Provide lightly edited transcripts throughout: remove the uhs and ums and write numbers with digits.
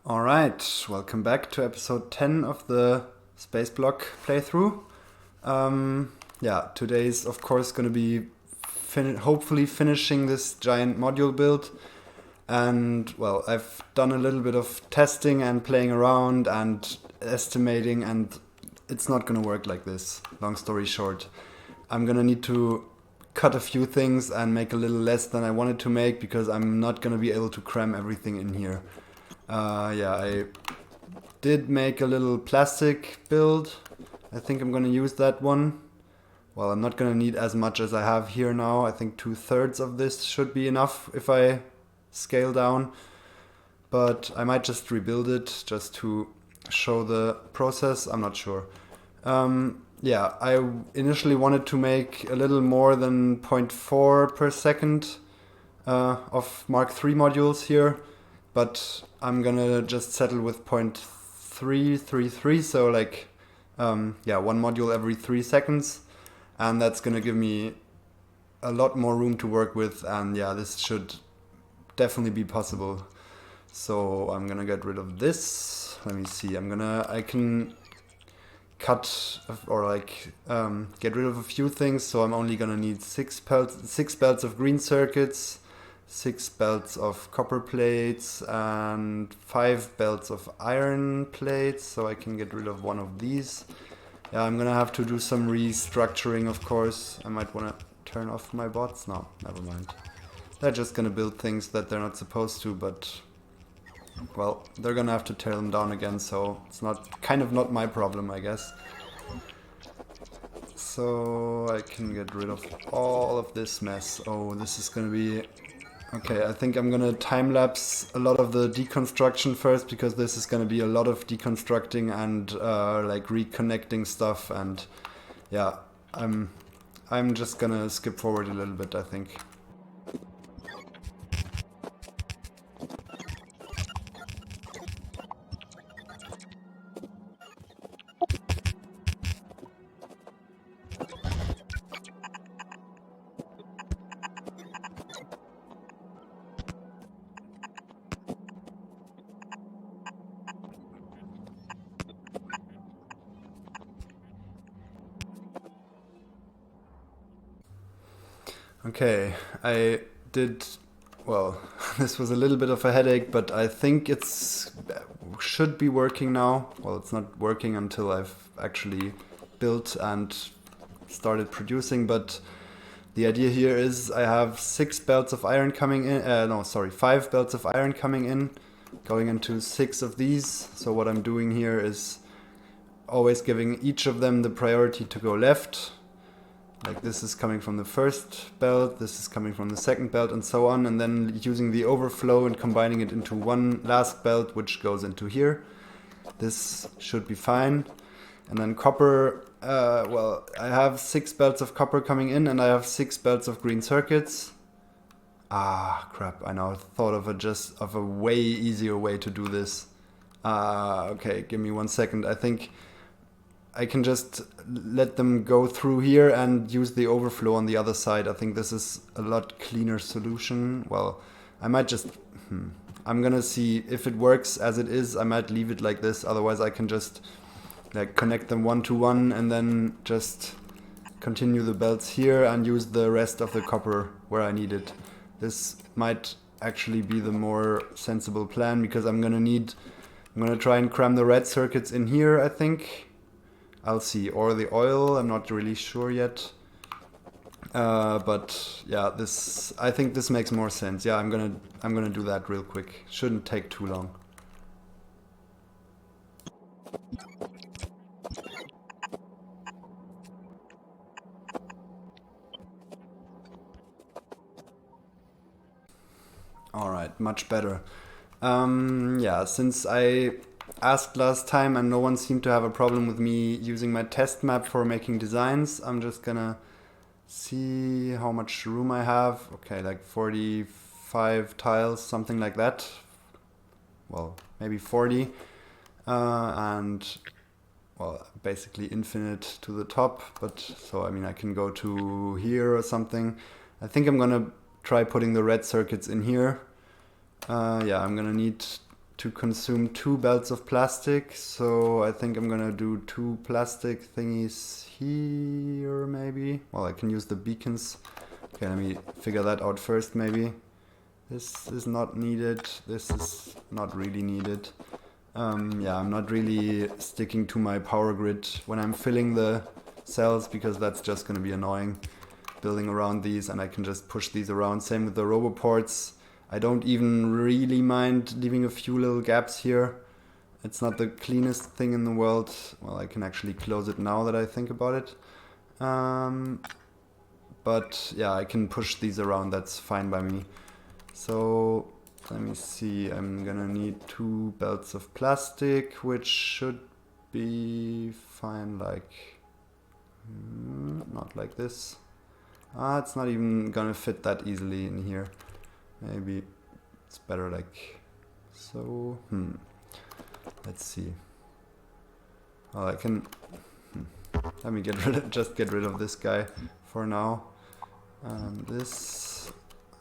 Alright, welcome back to episode 10 of the SpaceBlock playthrough. Today's of course going to be hopefully finishing this giant module build. And well, I've done a little bit of testing and playing around and estimating, and it's not going to work like this. Long story short, I'm going to need to cut a few things and make a little less than I wanted to make because I'm not going to be able to cram everything in here. I did make a little plastic build. I think I'm going to use that one. Well, I'm not going to need as much as I have here now. I think 2/3 of this should be enough if I scale down. But I might just rebuild it just to show the process. I'm not sure. I initially wanted to make a little more than 0.4 per second of Mark III modules here. But I'm gonna just settle with 0.333, so like, one module every 3 seconds. And that's gonna give me a lot more room to work with, and yeah, this should definitely be possible. So I'm gonna get rid of this. Let me see, I can cut or get rid of a few things, so I'm only gonna need six belts of green circuits, 6 belts of copper plates, and 5 belts of iron plates, so I can get rid of one of these. Yeah, I'm gonna have to do some restructuring, of course. I might wanna turn off my bots. No, never mind. They're just gonna build things that they're not supposed to, but well, they're gonna have to tear them down again, so it's not my problem, I guess. So I can get rid of all of this mess. Oh, this is gonna be... Okay, I think I'm gonna time-lapse a lot of the deconstruction first, because this is gonna be a lot of deconstructing and reconnecting stuff, and yeah, I'm just gonna skip forward a little bit, I think. Okay, I did, well, this was a little bit of a headache, but I think should be working now. Well, it's not working until I've actually built and started producing, but the idea here is I have 6 belts of iron coming in, 5 belts of iron coming in, going into 6 of these. So what I'm doing here is always giving each of them the priority to go left. Like this is coming from the first belt, this is coming from the second belt, and so on, and then using the overflow and combining it into one last belt, which goes into here. This should be fine. And then copper, I have 6 belts of copper coming in, and I have 6 belts of green circuits. Ah, crap, I now thought of a way easier way to do this. Okay, give me 1 second. I think I can just let them go through here and use the overflow on the other side. I think this is a lot cleaner solution. Well, I might just... I'm gonna see if it works as it is. I might leave it like this. Otherwise I can just connect them one to one and then just continue the belts here and use the rest of the copper where I need it. This might actually be the more sensible plan, because I'm gonna try and cram the red circuits in here, I think. I'll see. Or the oil, I'm not really sure yet. But yeah, I think this makes more sense. Yeah, I'm gonna do that real quick. Shouldn't take too long. Alright, much better. Since I asked last time and no one seemed to have a problem with me using my test map for making designs, I'm just gonna see how much room I have. Okay, like 45 tiles, something like that. Well, maybe 40. Basically infinite to the top. But so, I mean, I can go to here or something. I think I'm gonna try putting the red circuits in here. I'm gonna need to consume 2 belts of plastic, so I think I'm gonna do 2 plastic thingies here maybe. Well, I can use the beacons. Okay, let me figure that out first maybe. This is not needed, this is not really needed. Yeah, I'm not really sticking to my power grid when I'm filling the cells because that's just gonna be annoying building around these, and I can just push these around. Same with the roboports. I don't even really mind leaving a few little gaps here. It's not the cleanest thing in the world. Well, I can actually close it now that I think about it. But yeah, I can push these around, that's fine by me. So let me see, I'm gonna need 2 belts of plastic, which should be fine, like, not like this. It's not even gonna fit that easily in here. Maybe it's better like so. Let's see. Oh, I can. Let me just get rid of this guy for now. This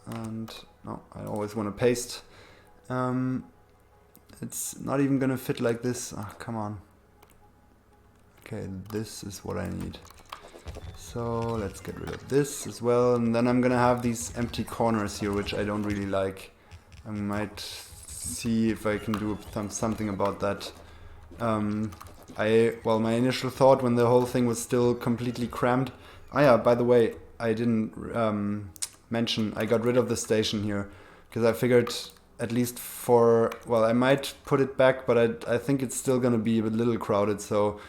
and no, I always want to paste. It's not even gonna fit like this. Oh, come on. Okay, this is what I need. So let's get rid of this as well, and then I'm gonna have these empty corners here, which I don't really like. I might see if I can do something about that. Well, my initial thought when the whole thing was still completely crammed. Oh yeah, by the way, I didn't mention I got rid of the station here because I figured at least for, well, I might put it back, but I think it's still gonna be a little crowded, so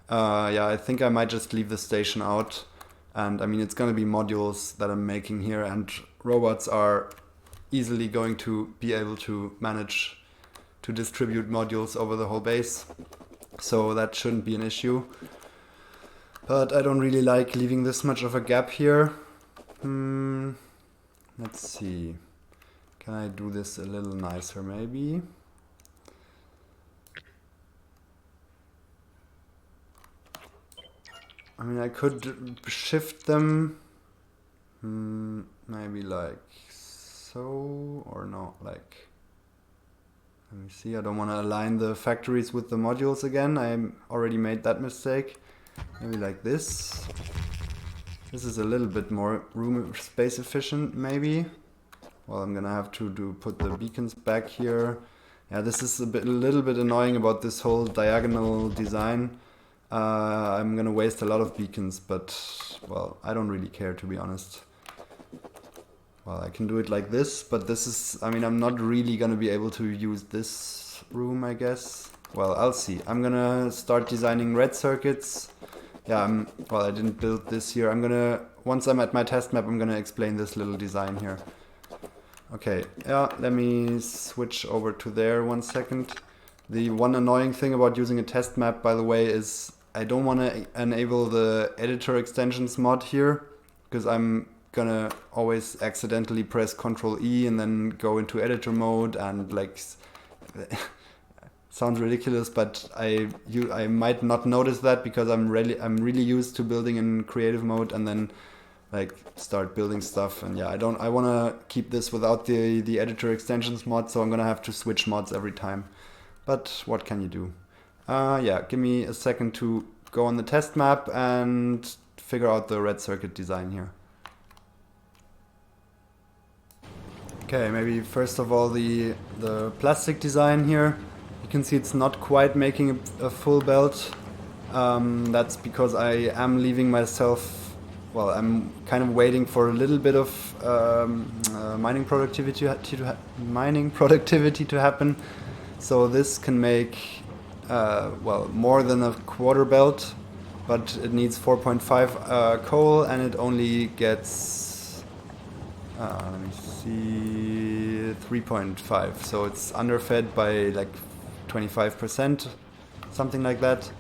yeah, I think I might just leave the station out. And I mean, it's gonna be modules that I'm making here, and robots are easily going to be able to manage to distribute modules over the whole base. So that shouldn't be an issue. But I don't really like leaving this much of a gap here. Let's see. Can I do this a little nicer maybe? I mean, I could shift them, maybe like so, or no, like, let me see, I don't want to align the factories with the modules again, I already made that mistake. Maybe like this. This is a little bit more space efficient maybe. Well, I'm gonna have to put the beacons back here. Yeah, this is a little bit annoying about this whole diagonal design. I'm gonna waste a lot of beacons, but, well, I don't really care, to be honest. Well, I can do it like this, but this is, I mean, I'm not really gonna be able to use this room, I guess. Well, I'll see. I'm gonna start designing red circuits. Yeah, well, I didn't build this here. Once I'm at my test map, I'm gonna explain this little design here. Okay, yeah, let me switch over to there 1 second. The one annoying thing about using a test map, by the way, is I don't want to enable the editor extensions mod here, because I'm gonna always accidentally press Ctrl E and then go into editor mode, and like sounds ridiculous, but I might not notice that because I'm really used to building in creative mode and then like start building stuff. And yeah, I want to keep this without the editor extensions mod, so I'm gonna have to switch mods every time. But what can you do? Yeah, give me a second to go on the test map and figure out the red circuit design here. Okay, maybe first of all the plastic design here. You can see it's not quite making a full belt. That's because I am leaving myself, well, I'm kind of waiting for a little bit of mining productivity to happen. So this can make, well, more than a quarter belt, but it needs 4.5 coal, and it only gets, let me see, 3.5. So it's underfed by like 25%, something like that.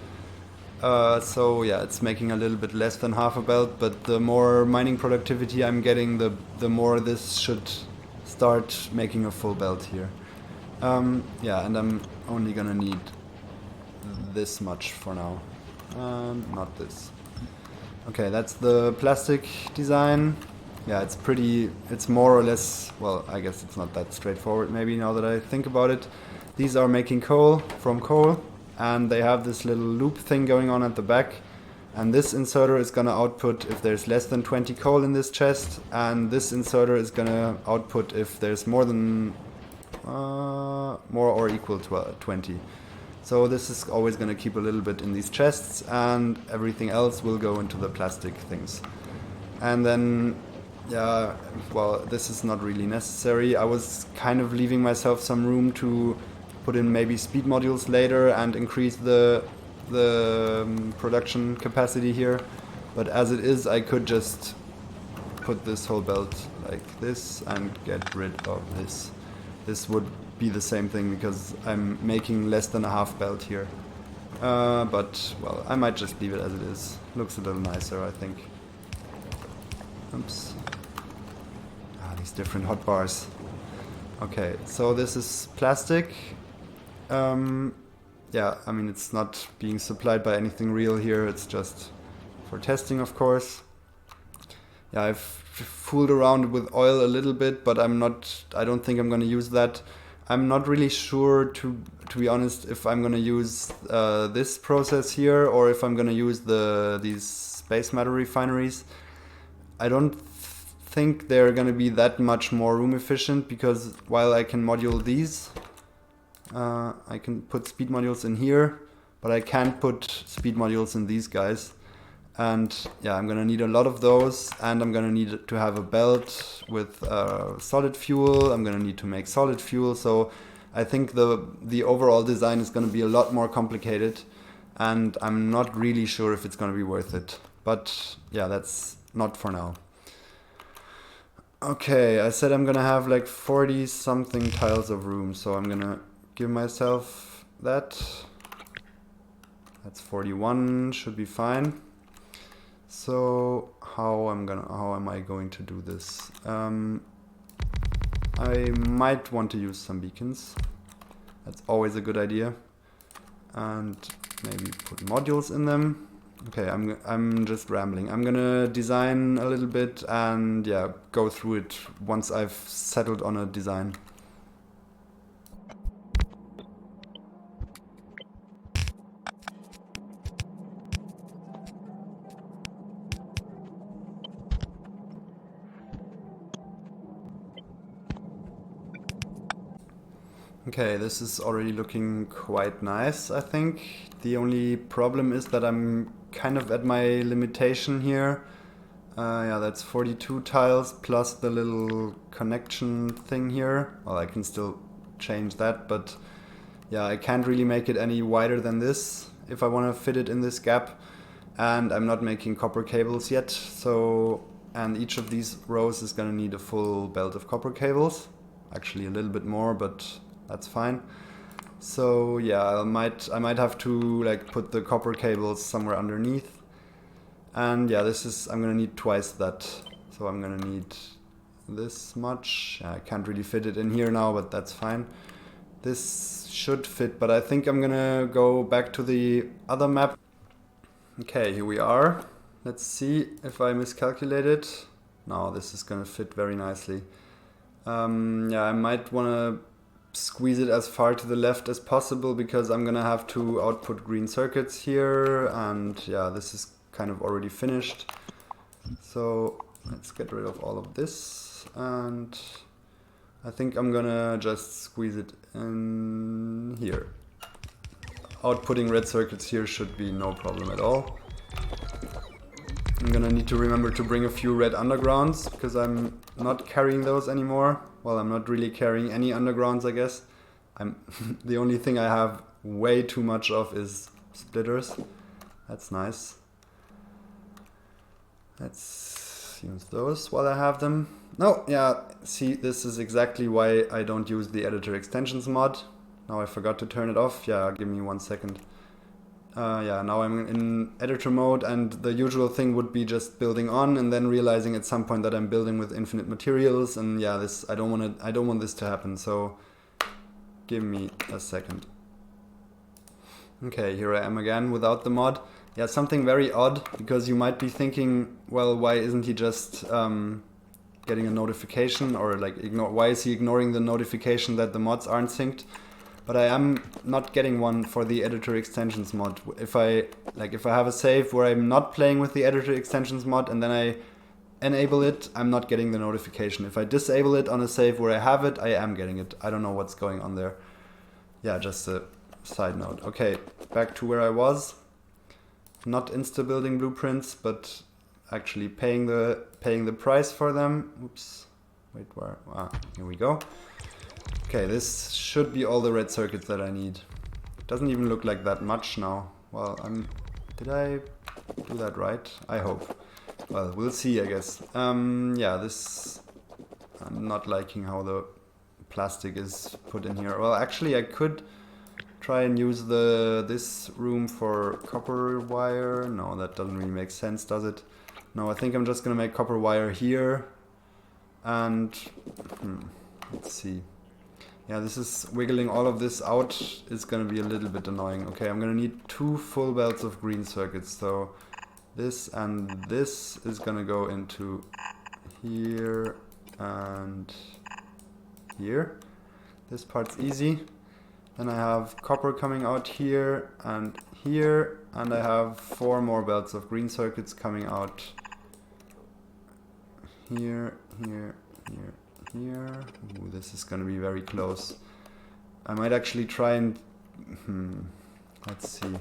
So yeah, it's making a little bit less than half a belt, but the more mining productivity I'm getting, the more this should start making a full belt here. Yeah, and I'm only gonna need this much for now, not this. Okay, that's the plastic design. Yeah, it's more or less, well, I guess it's not that straightforward maybe now that I think about it. These are making coal from coal, and they have this little loop thing going on at the back. And this inserter is going to output if there's less than 20 coal in this chest, and this inserter is going to output if there's more or equal to 20. So this is always going to keep a little bit in these chests, and everything else will go into the plastic things. And then, yeah, well, this is not really necessary. I was kind of leaving myself some room to put in maybe speed modules later and increase the production capacity here, but as it is, I could just put this whole belt like this and get rid of this. This would be the same thing because I'm making less than a half belt here. But, well, I might just leave it as it is. Looks a little nicer, I think. Oops. These different hotbars. Okay, so this is plastic. Yeah, I mean, it's not being supplied by anything real here. It's just for testing, of course. Yeah, I've fooled around with oil a little bit, but I don't think I'm going to use that. I'm not really sure, to be honest, if I'm going to use this process here or if I'm going to use these space matter refineries. I don't think they're going to be that much more room efficient, because while I can module these, I can put speed modules in here, but I can't put speed modules in these guys. And yeah, I'm gonna need a lot of those, and I'm gonna need to have a belt with solid fuel. I'm gonna need to make solid fuel, so I think the overall design is gonna be a lot more complicated, and I'm not really sure if it's gonna be worth it. But yeah, that's not for now. Okay, I said I'm gonna have like 40 something tiles of room, so I'm gonna give myself that. That's 41, should be fine. So how am I going to do this? I might want to use some beacons. That's always a good idea. And maybe put modules in them. Okay, I'm just rambling. I'm gonna design a little bit and yeah, go through it once I've settled on a design. Okay, this is already looking quite nice, I think. The only problem is that I'm kind of at my limitation here. Yeah, that's 42 tiles plus the little connection thing here. Well, I can still change that, but yeah, I can't really make it any wider than this if I want to fit it in this gap. And I'm not making copper cables yet, so... And each of these rows is gonna need a full belt of copper cables. Actually a little bit more, but that's fine. So yeah, I might have to like put the copper cables somewhere underneath. And yeah, I'm gonna need twice that. So I'm gonna need this much. Yeah, I can't really fit it in here now, but that's fine. This should fit, but I think I'm gonna go back to the other map. Okay, here we are. Let's see if I miscalculated. No, this is gonna fit very nicely. Yeah, I might wanna squeeze it as far to the left as possible because I'm gonna have to output green circuits here, and yeah, this is kind of already finished. So let's get rid of all of this, and I think I'm gonna just squeeze it in here. Outputting red circuits here should be no problem at all. I'm gonna need to remember to bring a few red undergrounds because I'm not carrying those anymore. Well, I'm not really carrying any undergrounds, I guess. The only thing I have way too much of is splitters. That's nice. Let's use those while I have them. No, yeah, see, this is exactly why I don't use the editor extensions mod. Now I forgot to turn it off. Yeah, give me 1 second. Yeah, now I'm in editor mode, and the usual thing would be just building on and then realizing at some point that I'm building with infinite materials, and yeah, I don't want this to happen, so give me a second. Okay, here I am again without the mod. Yeah, something very odd, because you might be thinking, well, why isn't he just getting a notification, or like why is he ignoring the notification that the mods aren't synced? But I am not getting one for the editor extensions mod. If I have a save where I'm not playing with the editor extensions mod and then I enable it, I'm not getting the notification. If I disable it on a save where I have it, I am getting it. I don't know what's going on there. Yeah, just a side note. Okay, back to where I was. Not insta-building blueprints, but actually paying the price for them. Oops. Wait, where? Ah, here we go. Okay, this should be all the red circuits that I need. Doesn't even look like that much now. Well, did I do that right? I hope. Well, we'll see, I guess. Yeah, this... I'm not liking how the plastic is put in here. Well, actually, I could try and use this room for copper wire. No, that doesn't really make sense, does it? No, I think I'm just gonna make copper wire here. And... let's see. Yeah, this is wiggling all of this out is gonna be a little bit annoying. Okay, I'm gonna need 2 full belts of green circuits. So this and this is gonna go into here and here. This part's easy. Then I have copper coming out here, and I have 4 more belts of green circuits coming out here, here, here, here. Ooh, this is gonna be very close. I might actually try and let's see.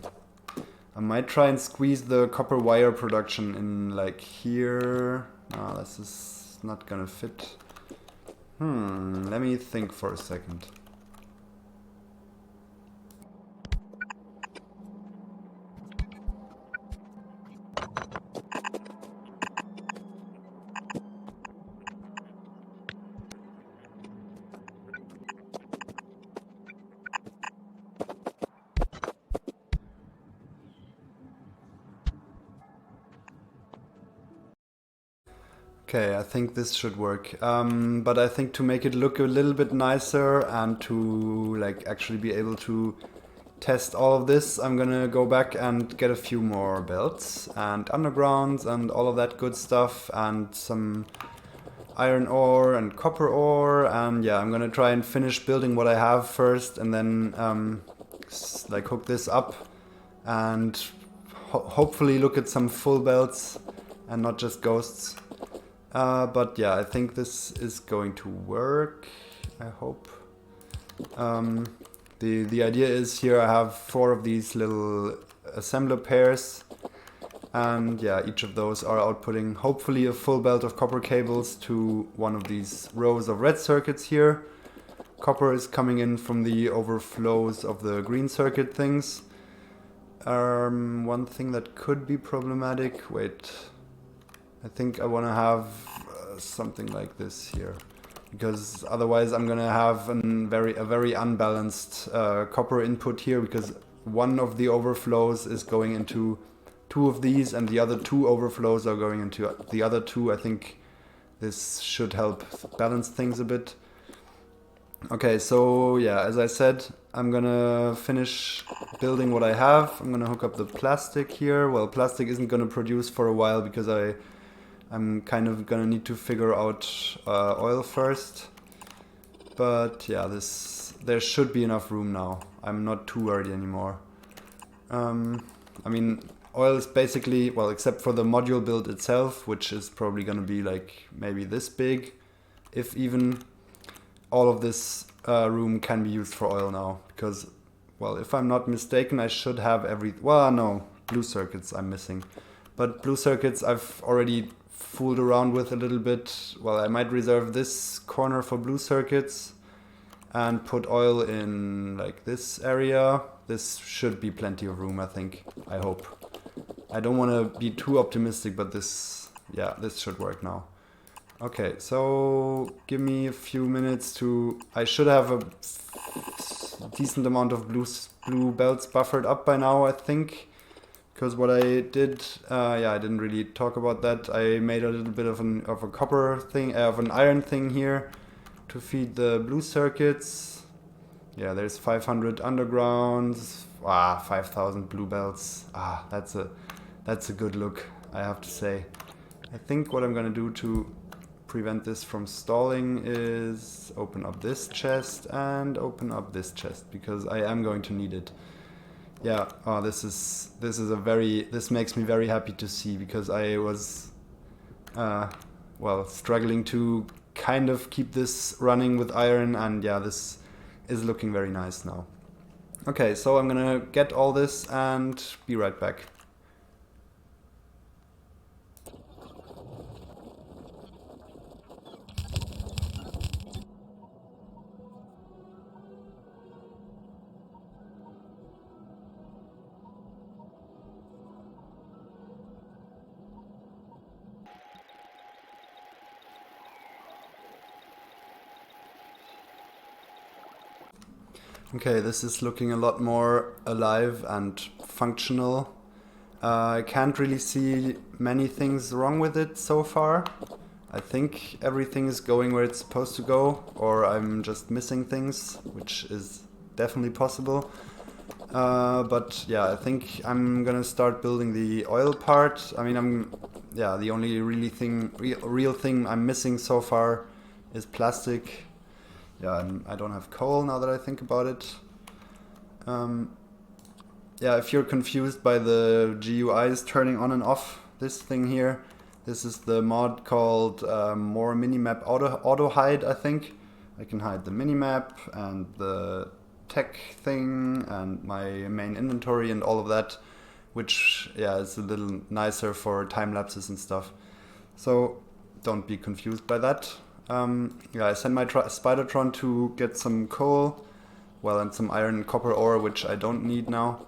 I might try and squeeze the copper wire production in like here. No, this is not gonna fit. Let me think for a second. Okay, I think this should work. But I think to make it look a little bit nicer and to like actually be able to test all of this, I'm gonna go back and get a few more belts and undergrounds and all of that good stuff and some iron ore and copper ore, and yeah, I'm gonna try and finish building what I have first and then like hook this up and hopefully look at some full belts and not just ghosts. But yeah, I think this is going to work, I hope. The idea is here I have 4 of these little assembler pairs, and yeah, each of those are outputting hopefully a full belt of copper cables to one of these rows of red circuits here. Copper is coming in from the overflows of the green circuit things. One thing that could be problematic, wait, I think I want to have something like this here, because otherwise I'm gonna have a very unbalanced copper input here, because one of the overflows is going into 2 of these and the other 2 overflows are going into the other 2. I think this should help balance things a bit. Okay, so yeah, as I said, I'm gonna finish building what I have. I'm gonna hook up the plastic here. Well, plastic isn't gonna produce for a while because I'm kind of gonna need to figure out oil first. But yeah, there should be enough room now. I'm not too worried anymore. I mean, oil is basically, well, except for the module build itself, which is probably gonna be like maybe this big, if even. All of this room can be used for oil now, because, well, if I'm not mistaken, I should have well, no, blue circuits I'm missing. But blue circuits I've already fooled around with a little bit. Well, I might reserve this corner for blue circuits and put oil in like this area. This should be plenty of room, I think. I hope. I don't want to be too optimistic, but this should work now. Okay, so give me a few minutes to... I should have a decent amount of blue belts buffered up by now, I think. Because what I did, I didn't really talk about that. I made a little bit of a copper thing, of an iron thing here to feed the blue circuits. Yeah, there's 500 undergrounds. 5,000 blue belts. That's a good look, I have to say. I think what I'm gonna do to prevent this from stalling is open up this chest and open up this chest, because I am going to need it. Yeah, oh, this makes me very happy to see, because I was well, struggling to kind of keep this running with iron, and yeah, this is looking very nice now. Okay, so I'm gonna get all this and be right back. Okay, this is looking a lot more alive and functional. I can't really see many things wrong with it so far. I think everything is going where it's supposed to go, or I'm just missing things, which is definitely possible. But yeah, I think I'm gonna start building the oil part. I mean, the only real thing I'm missing so far is plastic. Yeah, I don't have coal now that I think about it. Yeah, if you're confused by the GUIs turning on and off this thing here, this is the mod called More Minimap Auto Hide, I think. I can hide the minimap and the tech thing and my main inventory and all of that, which, yeah, is a little nicer for time lapses and stuff. So don't be confused by that. Yeah, I sent my Spidertron to get some coal, well, and some iron and copper ore, which I don't need now.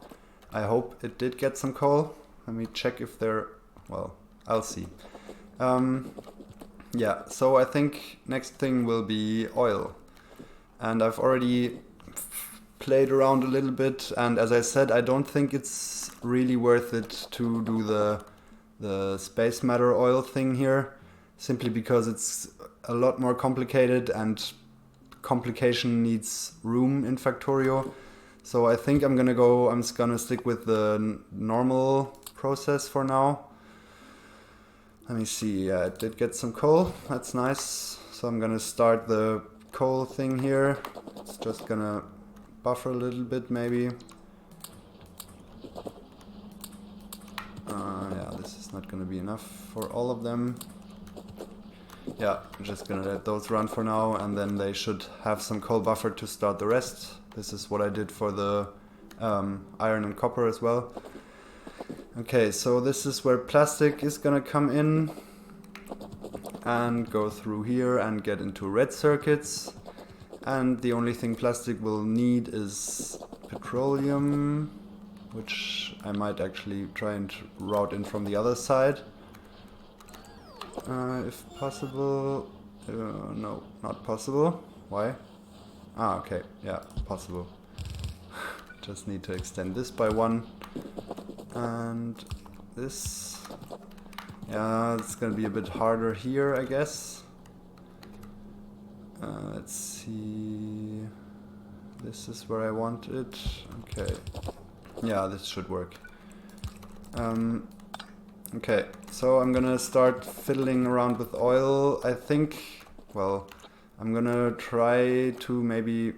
I hope it did get some coal. Let me check if they're, well, I'll see. Yeah, so I think next thing will be oil. And I've already played around a little bit, and as I said, I don't think it's really worth it to do the space matter oil thing here, simply because it's a lot more complicated and complication needs room in Factorio. So I think I'm just gonna stick with the normal process for now. Let me see, yeah, it did get some coal, that's nice. So I'm gonna start the coal thing here. It's just gonna buffer a little bit maybe. Yeah, this is not gonna be enough for all of them. Yeah, I'm just gonna let those run for now, and then they should have some coal buffer to start the rest. This is what I did for the iron and copper as well. Okay, so this is where plastic is gonna come in and go through here and get into red circuits. And the only thing plastic will need is petroleum, which I might actually try and route in from the other side. If possible. No, not possible. Why? Ah, okay. Yeah, possible. Just need to extend this by one. And this. Yeah, it's gonna be a bit harder here, I guess. Let's see. This is where I want it. Okay. Yeah, this should work. Okay, so I'm gonna start fiddling around with oil. I think, well, I'm gonna try to maybe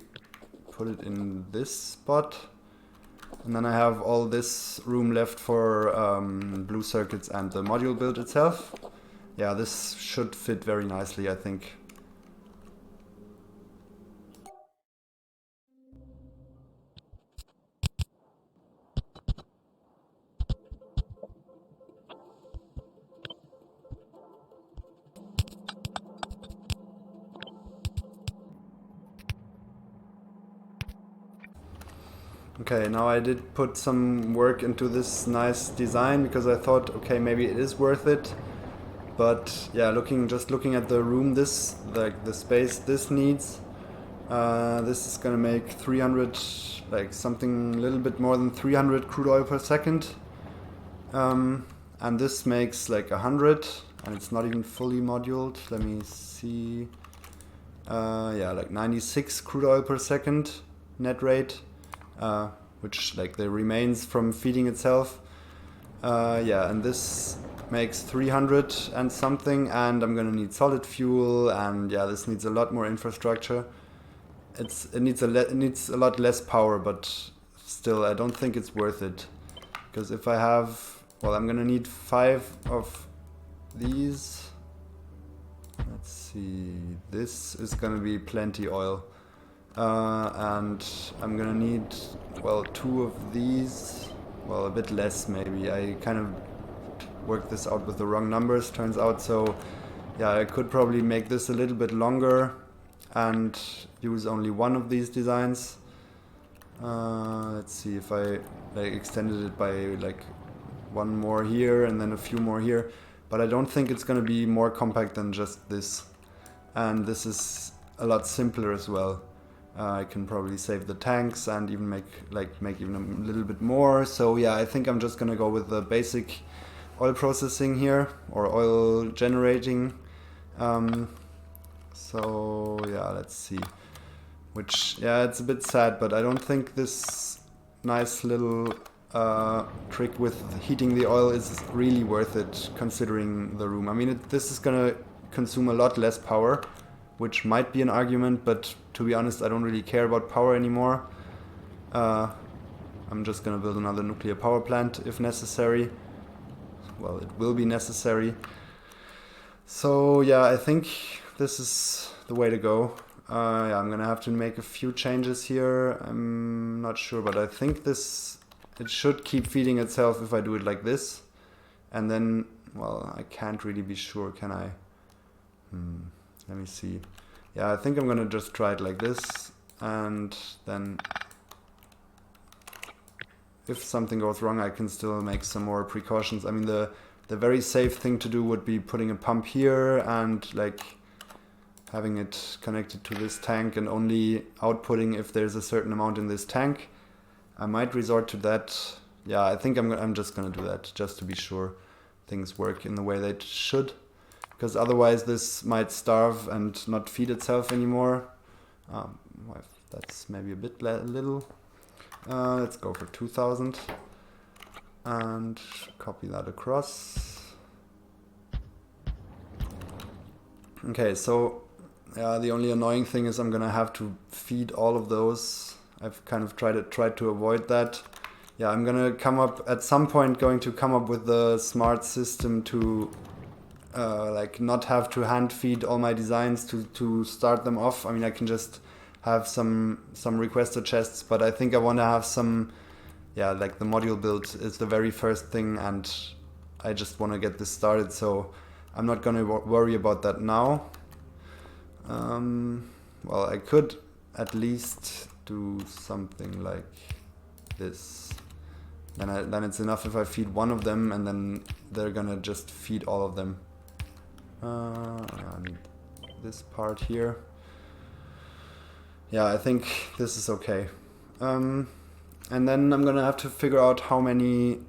put it in this spot. And then I have all this room left for blue circuits and the module build itself. Yeah, this should fit very nicely, I think. Okay, now I did put some work into this nice design because I thought, okay, maybe it is worth it. But yeah, just looking at the room, like the space this needs, this is gonna make 300, like something a little bit more than 300 crude oil per second. And this makes like 100, and it's not even fully moduled. Let me see. Yeah, like 96 crude oil per second net rate. Which like the remains from feeding itself. Yeah, and this makes 300 and something, and I'm gonna need solid fuel, and yeah, this needs a lot more infrastructure. It needs a lot less power, but still, I don't think it's worth it. Because if I have, well, I'm gonna need 5 of these. Let's see, this is gonna be plenty oil. And I'm gonna need, well, 2 of these. Well, a bit less maybe. I kind of worked this out with the wrong numbers, turns out. So yeah, I could probably make this a little bit longer and use only 1 of these designs. Let's see if I like extended it by like 1 more here and then a few more here. But I don't think it's gonna be more compact than just this. And this is a lot simpler as well. I can probably save the tanks and even make even a little bit more. So yeah, I think I'm just gonna go with the basic oil processing here, or oil generating. So yeah, let's see. Which, yeah, it's a bit sad, but I don't think this nice little trick with heating the oil is really worth it, considering the room. I mean, this is gonna consume a lot less power, which might be an argument, but to be honest, I don't really care about power anymore. I'm just gonna build another nuclear power plant if necessary. Well, it will be necessary. So yeah, I think this is the way to go. Yeah, I'm gonna have to make a few changes here. I'm not sure, but I think it should keep feeding itself if I do it like this. And then, well, I can't really be sure, can I? Let me see. Yeah, I think I'm gonna just try it like this, and then if something goes wrong, I can still make some more precautions. I mean, the very safe thing to do would be putting a pump here and like having it connected to this tank and only outputting if there's a certain amount in this tank. I might resort to that. Yeah, I think I'm just gonna do that just to be sure things work in the way they should. Because otherwise this might starve and not feed itself anymore. That's maybe a bit little. Let's go for 2000 and copy that across. Okay, so yeah, the only annoying thing is I'm gonna have to feed all of those. I've kind of tried to avoid that. Yeah, I'm gonna at some point going to come up with the smart system to like not have to hand feed all my designs to start them off. I mean, I can just have some requester chests, but I think I want to have some, yeah, like the module build is the very first thing, and I just want to get this started, so I'm not going to worry about that now. Well, I could at least do something like this. Then it's enough if I feed 1 of them, and then they're gonna just feed all of them. I need this part here. Yeah, I think this is okay. And then I'm gonna have to figure out how many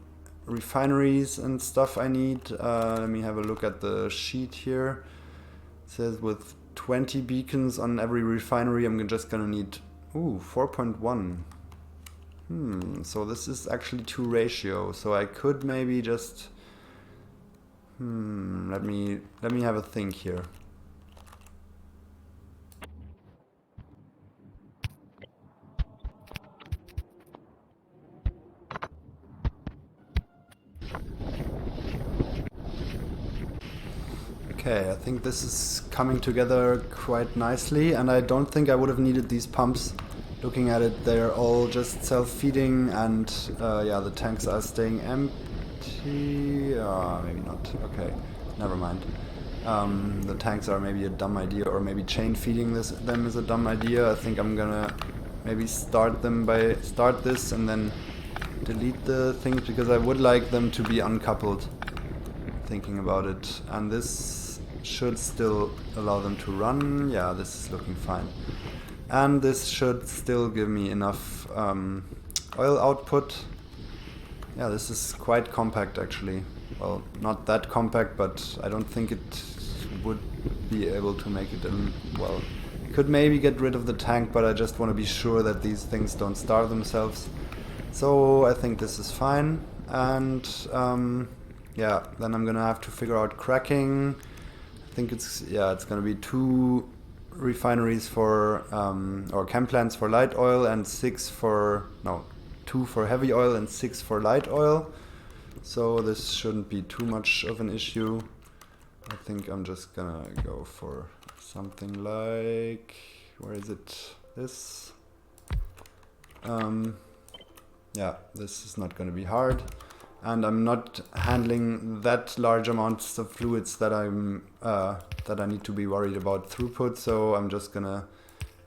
refineries and stuff I need. Let me have a look at the sheet here. It says with 20 beacons on every refinery, I'm just gonna need 4.1. So this is actually 2 ratio. So I could maybe just let me have a think here. Okay, I think this is coming together quite nicely, and I don't think I would have needed these pumps. Looking at it, they're all just self-feeding, and yeah, the tanks are staying empty. Maybe not. Okay, never mind. The tanks are maybe a dumb idea, or maybe chain feeding them is a dumb idea. I think I'm gonna maybe start this and then delete the things, because I would like them to be uncoupled. Thinking about it, and this should still allow them to run. Yeah, this is looking fine. And this should still give me enough oil output. Yeah, this is quite compact actually. Well, not that compact, but I don't think it would be able to make it well, could maybe get rid of the tank, but I just want to be sure that these things don't starve themselves. So I think this is fine. And yeah, then I'm gonna have to figure out cracking. I think it's gonna be 2 refineries for or chem plants for light oil and 2 for heavy oil and 6 for light oil. So this shouldn't be too much of an issue. I think I'm just gonna go for something like, where is it? This. Yeah, this is not gonna be hard. And I'm not handling that large amounts of fluids that that I need to be worried about throughput, so I'm just gonna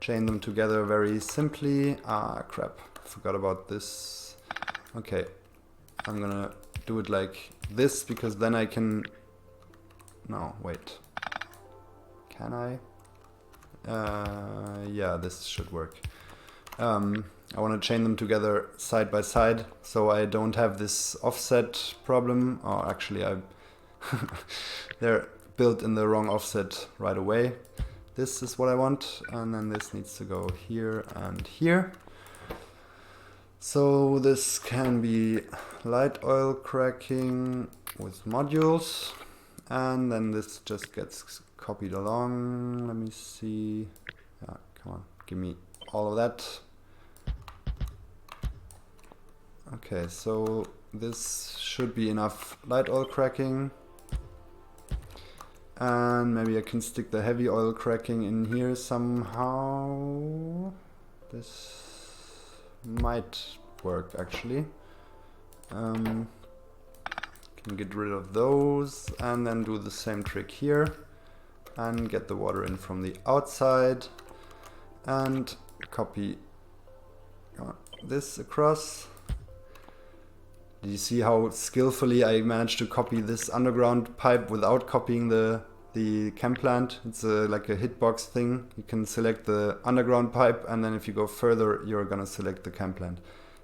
chain them together very simply. Ah, crap, forgot about this. Okay, I'm gonna do it like this, because then I can... No, wait. Can I? Yeah, this should work. I want to chain them together side by side, so I don't have this offset problem. Or actually, they're built in the wrong offset right away. This is what I want, and then this needs to go here and here. So this can be light oil cracking with modules, and then this just gets copied along. Let me see. Yeah, come on, give me all of that. Okay, so this should be enough light oil cracking. And maybe I can stick the heavy oil cracking in here somehow. This might work actually. Can get rid of those and then do the same trick here and get the water in from the outside and copy this across. Do you see how skillfully I managed to copy this underground pipe without copying the chem plant? It's like a hitbox thing. You can select the underground pipe, and then if you go further, you're gonna select the chem plant.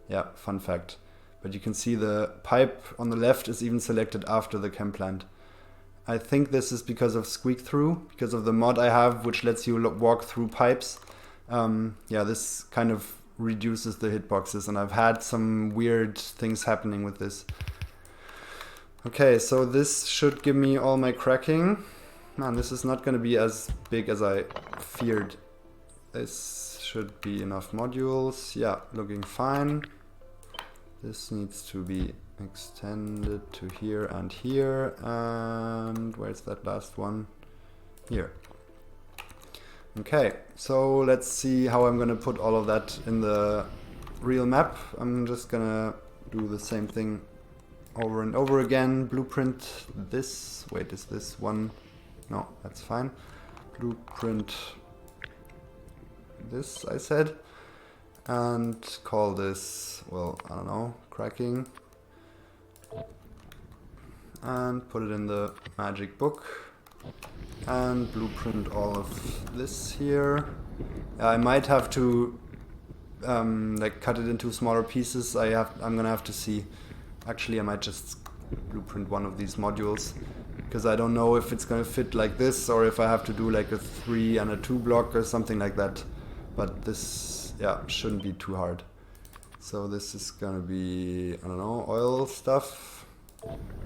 Yeah, fun fact. But you can see the pipe on the left is even selected after the chem plant. I think this is because of squeak through, because of the mod I have, which lets you walk through pipes. Yeah, this kind of reduces the hitboxes, and I've had some weird things happening with this. Okay, so this should give me all my cracking. Man, this is not going to be as big as I feared. This should be enough modules. Yeah, looking fine. This needs to be extended to here and here. And where's that last one? Here. Okay, so let's see how I'm gonna put all of that in the real map. I'm just gonna do the same thing over and over again. Blueprint this. Wait, is this one? No, that's fine. Blueprint this, I said. And call this, well, I don't know, cracking. And put it in the magic book. And blueprint all of this here. I might have to like cut it into smaller pieces. I'm gonna have to see. Actually, I might just blueprint one of these modules, because I don't know if it's gonna fit like this or if I have to do like a 3 and a 2 block or something like that. But this, yeah, shouldn't be too hard. So this is gonna be, I don't know, oil stuff,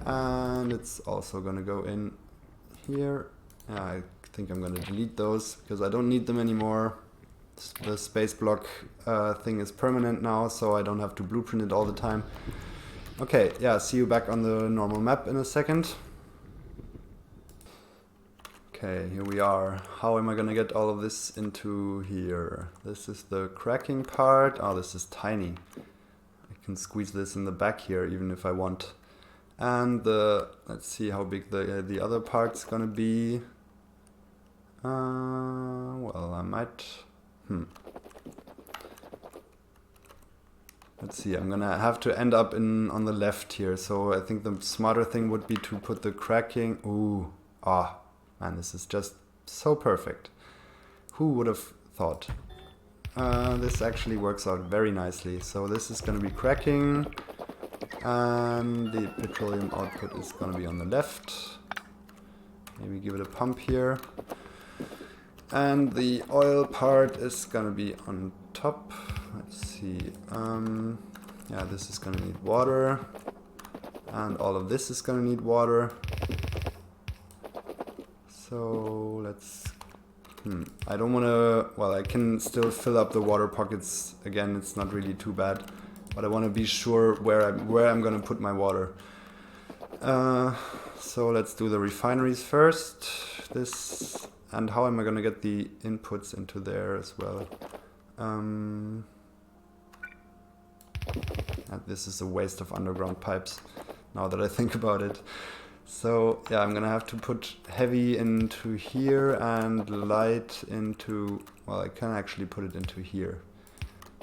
and it's also gonna go in here. I think I'm gonna delete those because I don't need them anymore. The SpaceBlock thing is permanent now, so I don't have to blueprint it all the time. Okay, yeah, see you back on the normal map in a second. Okay, here we are. How am I gonna get all of this into here? This is the cracking part. Oh, this is tiny. I can squeeze this in the back here even if I want. And let's see how big the other part's gonna be. Well, I might... Let's see, I'm gonna have to end up on the left here, so I think the smarter thing would be to put the cracking... Ooh, man, this is just so perfect. Who would have thought? This actually works out very nicely. So this is gonna be cracking, and the petroleum output is gonna be on the left. Maybe give it a pump here. And the oil part is gonna be on top. Let's see. Yeah, this is gonna need water. And all of this is gonna need water. So let's... I don't wanna... Well, I can still fill up the water pockets again, it's not really too bad. But I wanna be sure where I'm gonna put my water. So let's do the refineries first. This... And how am I gonna get the inputs into there as well? And this is a waste of underground pipes, now that I think about it. So yeah, I'm gonna have to put heavy into here and light into... Well, I can actually put it into here.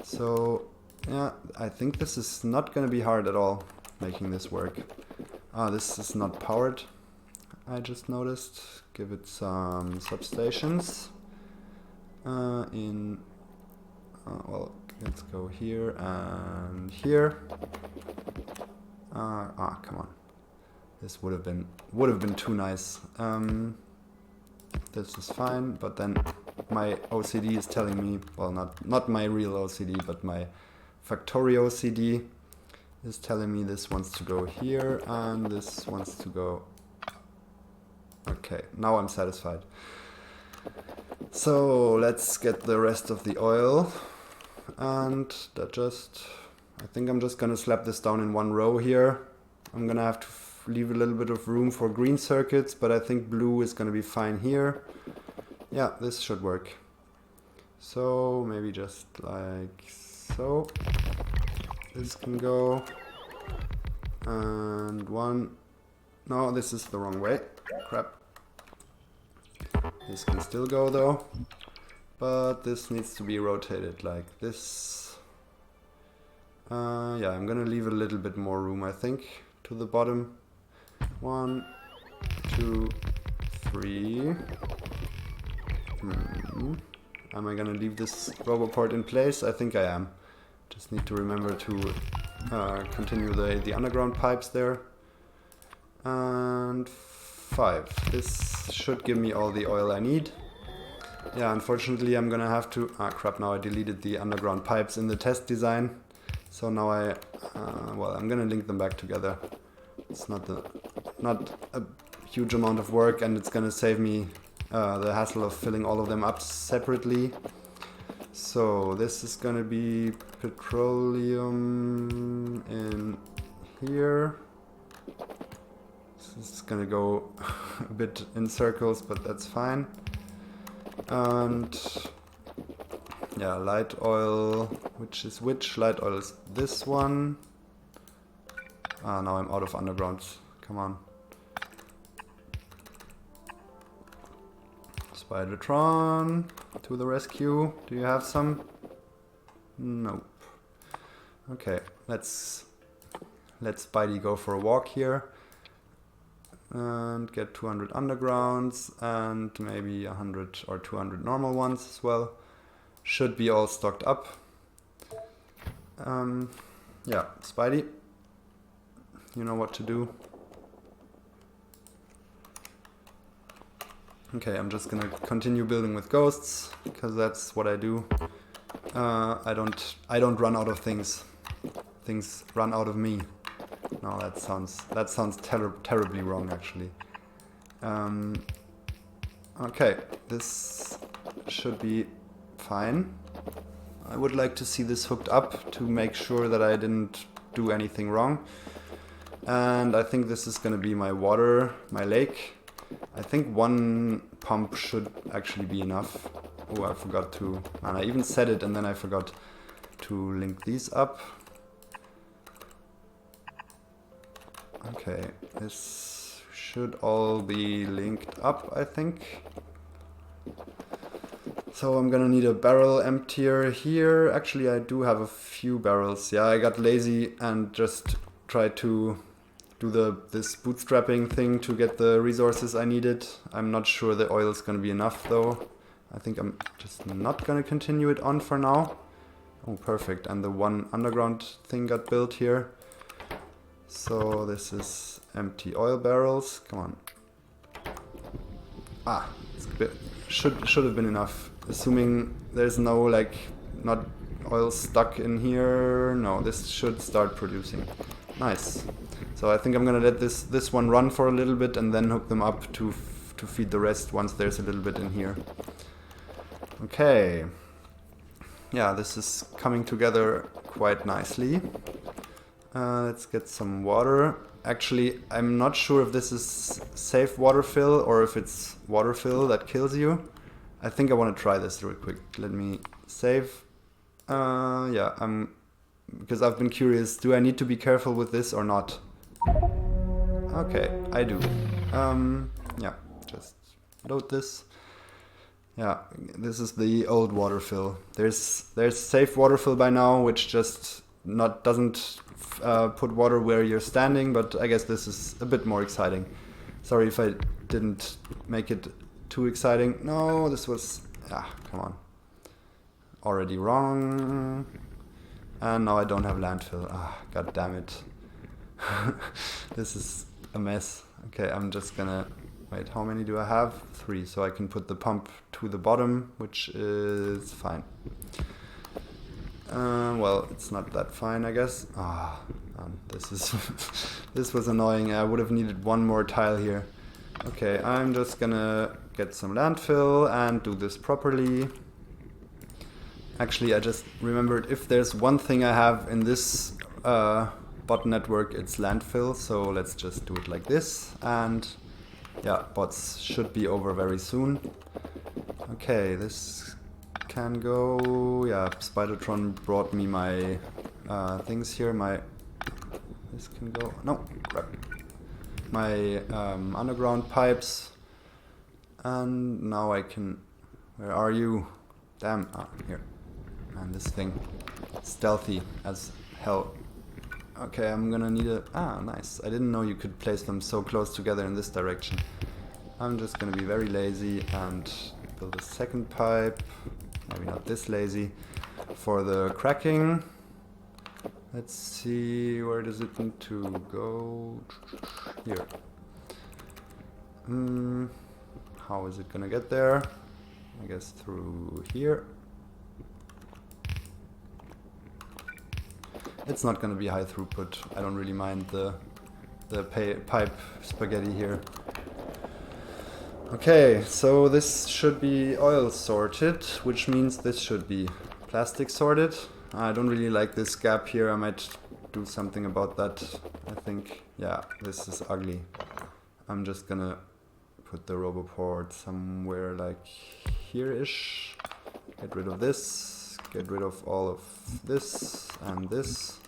So yeah, I think this is not gonna be hard at all, making this work. This is not powered, I just noticed. Give it some substations. Well, let's go here and here. Come on. This would have been too nice. This is fine, but then my OCD is telling me, well, not my real OCD, but my Factorio OCD is telling me this wants to go here and this wants to go... Okay, now I'm satisfied. So let's get the rest of the oil, and I think I'm just gonna slap this down in one row here. I'm gonna have to leave a little bit of room for green circuits, but I think blue is gonna be fine here. Yeah, this should work. So maybe just like so. This can go, and one. No, this is the wrong way. Crap. This can still go though, but this needs to be rotated like this. Yeah, I'm gonna leave a little bit more room, I think, to the bottom. 1, 2, 3. Am I gonna leave this roboport in place? I think I am. Just need to remember to continue the underground pipes there. And 5. This should give me all the oil I need. Yeah, unfortunately I'm gonna have to... crap, now I deleted the underground pipes in the test design. So now well, I'm gonna link them back together. It's not a huge amount of work, and it's gonna save me the hassle of filling all of them up separately. So this is gonna be petroleum in here. This is gonna go a bit in circles, but that's fine. And yeah, light oil, which is which? Light oil is this one. Now I'm out of undergrounds. Come on. Spidertron, to the rescue. Do you have some? Nope. Okay, let's Spidey go for a walk here. And get 200 undergrounds and maybe 100 or 200 normal ones as well. Should be all stocked up. Yeah, Spidey, you know what to do. Okay, I'm just gonna continue building with ghosts because that's what I do. I don't run out of things. Things run out of me. No, that sounds terribly wrong, actually. Okay, this should be fine. I would like to see this hooked up to make sure that I didn't do anything wrong. And I think this is gonna be my water, my lake. I think one pump should actually be enough. Oh, I forgot to... And I even said it and then I forgot to link these up. Okay, this should all be linked up, I think. So I'm gonna need a barrel emptier here. Actually, I do have a few barrels. Yeah, I got lazy and just tried to do this bootstrapping thing to get the resources I needed. I'm not sure the oil is gonna be enough though. I think I'm just not gonna continue it on for now. Oh, perfect. And the one underground thing got built here. So this is empty oil barrels. Come on. It's a bit, should have been enough. Assuming there's no not oil stuck in here. No, this should start producing. Nice. So I think I'm gonna let this one run for a little bit and then hook them up to feed the rest once there's a little bit in here. Okay. Yeah, this is coming together quite nicely. Let's get some water. Actually, I'm not sure if this is safe water fill or if it's water fill that kills you. I think I want to try this real quick. Let me save. Yeah, because I've been curious, do I need to be careful with this or not? Okay, I do. Yeah, just load this. Yeah, this is the old water fill. There's safe water fill by now, which just doesn't put water where you're standing, but I guess this is a bit more exciting. Sorry if I didn't make it too exciting. No, this was... come on. Already wrong. And now I don't have landfill. God damn it. This is a mess. Okay, I'm just gonna... Wait, how many do I have? 3, so I can put the pump to the bottom, which is fine. Well, it's not that fine, I guess. This is this was annoying. I would have needed one more tile here. Okay, I'm just gonna get some landfill and do this properly. Actually, I just remembered, if there's one thing I have in this bot network, it's landfill. So let's just do it like this, and yeah, bots should be over very soon. Okay, this can go. Yeah, Spidertron brought me my things here. This can go. No, crap. My underground pipes. And now I can... Where are you? Damn. Here. Man, this thing. Stealthy as hell. Okay, I'm gonna need a... nice. I didn't know you could place them so close together in this direction. I'm just gonna be very lazy and build a second pipe. Maybe not this lazy. For the cracking. Let's see, where does it need to go? Here. How is it gonna get there? I guess through here. It's not gonna be high throughput. I don't really mind the pipe spaghetti here. Okay, so this should be oil sorted, which means this should be plastic sorted. I don't really like this gap here. I might do something about that. I think, yeah, this is ugly. I'm just gonna put the RoboPort somewhere like here-ish. Get rid of this. Get rid of all of this and this.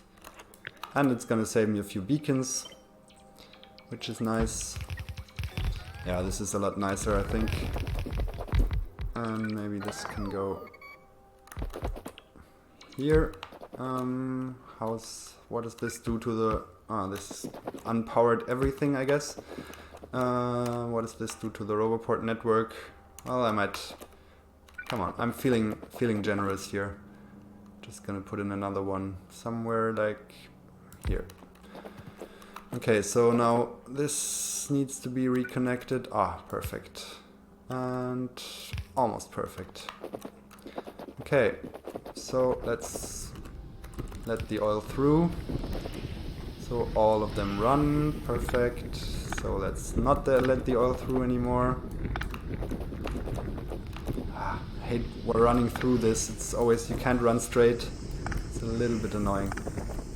And it's gonna save me a few beacons, which is nice. Yeah, this is a lot nicer, I think. And maybe this can go here. What does this do to the... this is unpowered everything, I guess. What does this do to the RoboPort network? Well, I might... Come on, I'm feeling generous here. Just gonna put in another one somewhere like here. Okay, so now this needs to be reconnected. Perfect. And almost perfect. Okay, so let's let the oil through. So all of them run, perfect. So let's not let the oil through anymore. I hate running through this. It's always, you can't run straight. It's a little bit annoying,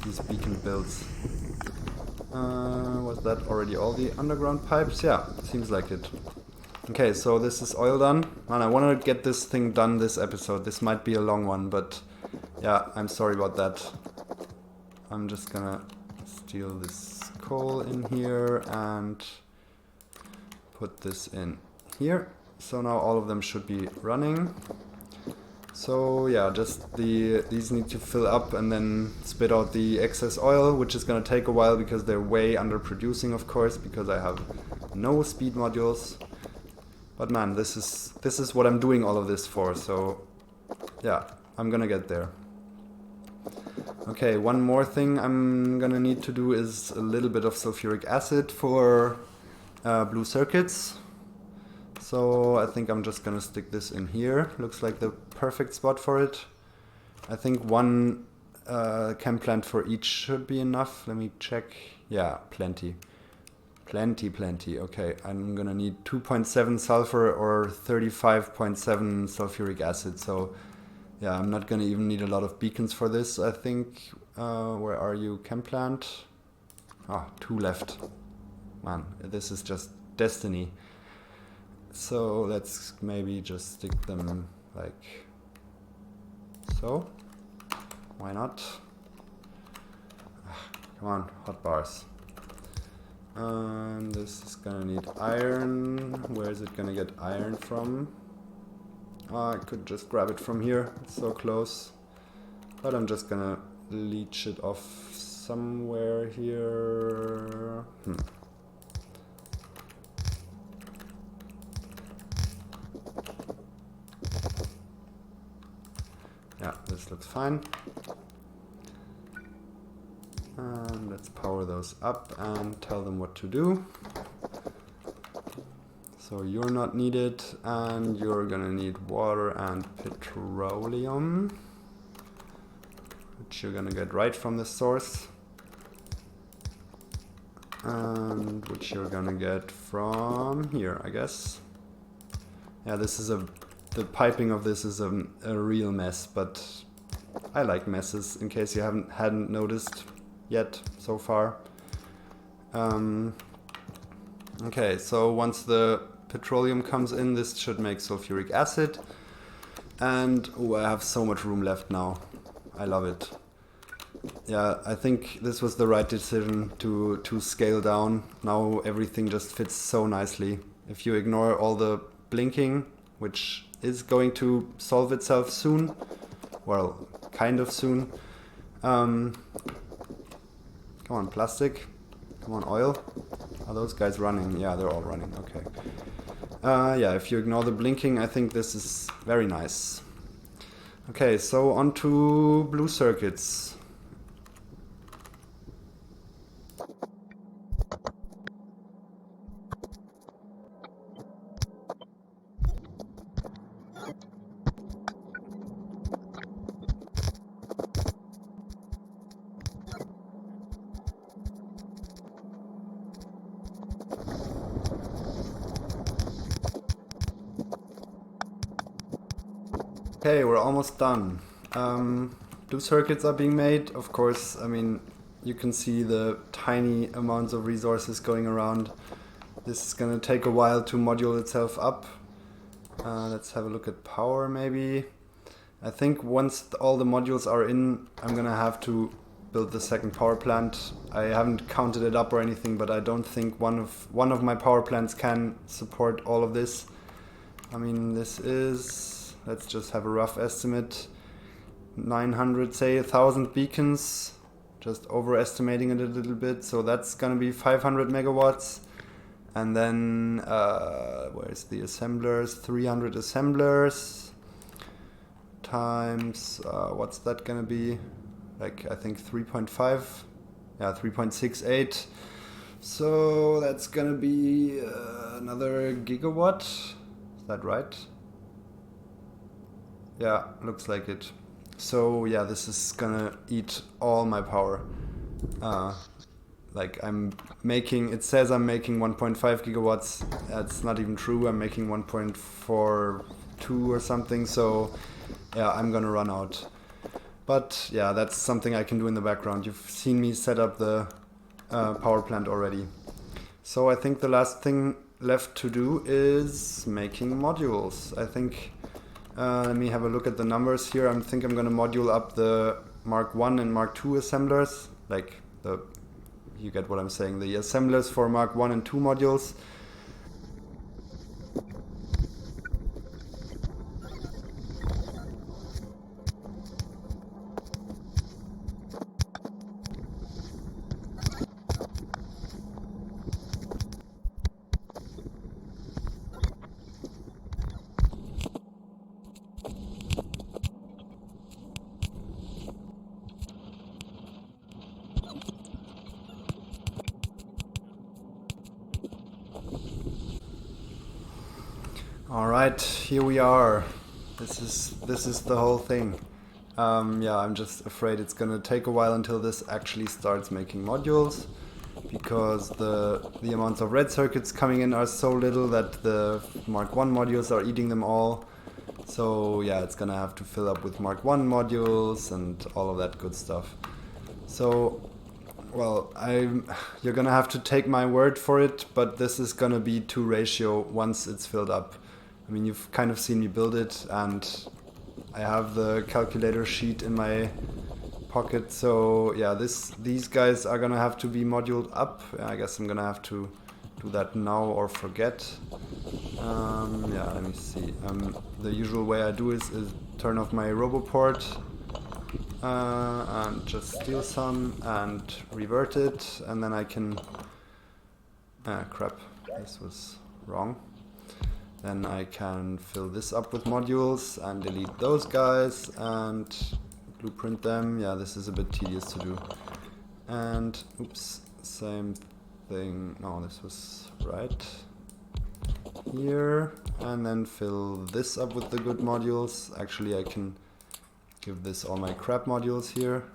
these beacon builds. Was that already all the underground pipes? Yeah, seems like it. Okay, so this is oil done. Man, I want to get this thing done this episode. This might be a long one, but yeah, I'm sorry about that. I'm just gonna steal this coal in here and put this in here. So now all of them should be running. So yeah, just these need to fill up and then spit out the excess oil, which is gonna take a while because they're way underproducing, of course, because I have no speed modules. But man, this is what I'm doing all of this for, so yeah, I'm gonna get there. Okay, one more thing I'm gonna need to do is a little bit of sulfuric acid for blue circuits. So I think I'm just gonna stick this in here. Looks like the perfect spot for it. I think one chem plant for each should be enough. Let me check. Yeah, plenty. Plenty. Okay, I'm gonna need 2.7 sulfur or 35.7 sulfuric acid. So yeah, I'm not gonna even need a lot of beacons for this, I think. Where are you, chem plant? Ah, 2 left. Man, this is just destiny. So let's maybe just stick them like so. Why not? Come on, hot bars. This is gonna need iron. Where is it gonna get iron from? Oh, I could just grab it from here. It's so close. But I'm just gonna leech it off somewhere here. Yeah, this looks fine. And let's power those up and tell them what to do. So you're not needed, and you're gonna need water and petroleum, which you're gonna get right from the source, and which you're gonna get from here, I guess. Yeah, this is the piping of this is a real mess, but I like messes, in case you hadn't noticed yet so far. Okay, so once the petroleum comes in, this should make sulfuric acid, and I have so much room left now. I love it. Yeah, I think this was the right decision to scale down. Now everything just fits so nicely. If you ignore all the blinking, which is going to solve itself soon, well, kind of soon. Come on, plastic. Come on, oil. Are those guys running? Yeah, they're all running. Okay. Yeah, if you ignore the blinking, I think this is very nice. Okay, so on to blue circuits. Okay, we're almost done. Blue circuits are being made. Of course, I mean, you can see the tiny amounts of resources going around. This is gonna take a while to module itself up. Let's have a look at power maybe. I think once all the modules are in, I'm gonna have to build the second power plant. I haven't counted it up or anything, but I don't think one of my power plants can support all of this. I mean, this is, let's just have a rough estimate, 900, say 1,000 beacons, just overestimating it a little bit. So that's gonna be 500 megawatts. And then, where's the assemblers? 300 assemblers times, what's that gonna be? Like, I think 3.5, yeah, 3.68. So that's gonna be another gigawatt. Is that right? Yeah, looks like it. So yeah, this is gonna eat all my power. Like I'm making, it says I'm making 1.5 gigawatts. That's not even true. I'm making 1.42 or something. So yeah, I'm gonna run out. But yeah, that's something I can do in the background. You've seen me set up the power plant already. So I think the last thing left to do is making modules. I think, let me have a look at the numbers here. I think I'm gonna module up the Mark 1 and Mark 2 assemblers, like you get what I'm saying, the assemblers for Mark 1 and 2 modules. All right, here we are. This is the whole thing. Yeah, I'm just afraid it's gonna take a while until this actually starts making modules, because the amounts of red circuits coming in are so little that the Mark 1 modules are eating them all. So yeah, it's gonna have to fill up with Mark 1 modules and all of that good stuff. So, well, you're gonna have to take my word for it, but this is gonna be 2 ratio once it's filled up. I mean, you've kind of seen me build it, and I have the calculator sheet in my pocket. So yeah, these guys are gonna have to be moduled up. I guess I'm gonna have to do that now or forget. Yeah, let me see. The usual way I do is turn off my roboport and just steal some and revert it, and then I can... crap, this was wrong. Then I can fill this up with modules and delete those guys and blueprint them. Yeah, this is a bit tedious to do. And, oops, same thing. No, this was right here. And then fill this up with the good modules. Actually, I can give this all my crap modules here.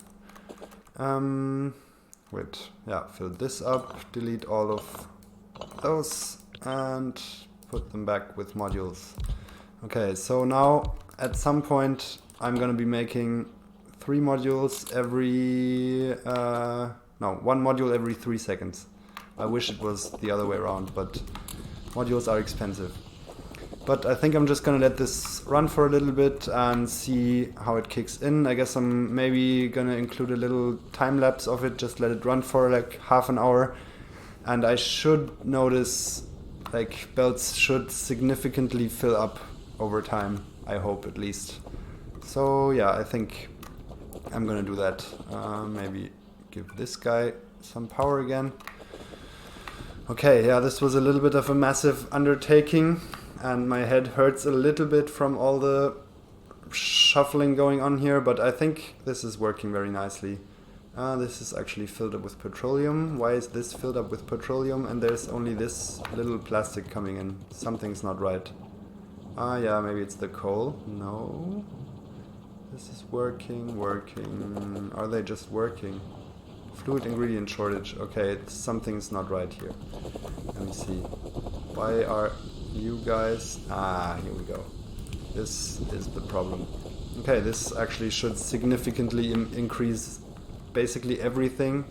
Wait, yeah, fill this up, delete all of those, and put them back with modules. Okay, so now at some point I'm gonna be making 3 modules every... no, 1 module every 3 seconds. I wish it was the other way around, but modules are expensive. But I think I'm just gonna let this run for a little bit and see how it kicks in. I guess I'm maybe gonna include a little time lapse of it, just let it run for like half an hour. And I should notice, like, belts should significantly fill up over time, I hope at least. So yeah, I think I'm gonna do that. Maybe give this guy some power again. Okay, yeah, this was a little bit of a massive undertaking, and my head hurts a little bit from all the shuffling going on here, but I think this is working very nicely. This is actually filled up with petroleum. Why is this filled up with petroleum and there's only this little plastic coming in? Something's not right. Yeah, maybe it's the coal. No. This is working. Are they just working? Fluid ingredient shortage. Okay, something's not right here. Let me see. Why are you guys... here we go. This is the problem. Okay, this actually should significantly increase basically everything.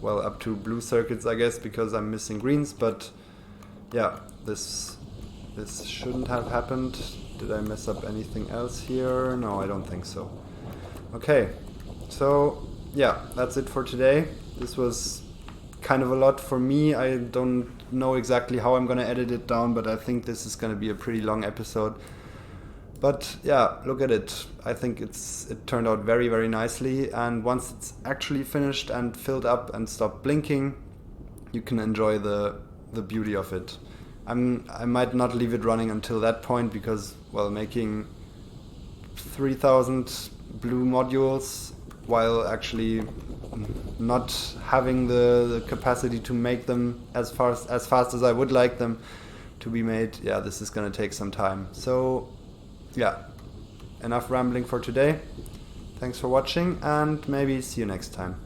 Well, up to blue circuits, I guess, because I'm missing greens, but yeah, this shouldn't have happened. Did I mess up anything else here? No, I don't think so. Okay, so yeah, that's it for today. This was kind of a lot for me. I don't know exactly how I'm gonna edit it down, but I think this is gonna be a pretty long episode. But yeah, look at it. I think it turned out very, very nicely. And once it's actually finished and filled up and stopped blinking, you can enjoy the beauty of it. I might not leave it running until that point because, well, making 3,000 blue modules while actually not having the capacity to make them as fast as I would like them to be made, yeah, this is going to take some time. So yeah, enough rambling for today. Thanks for watching, and maybe see you next time.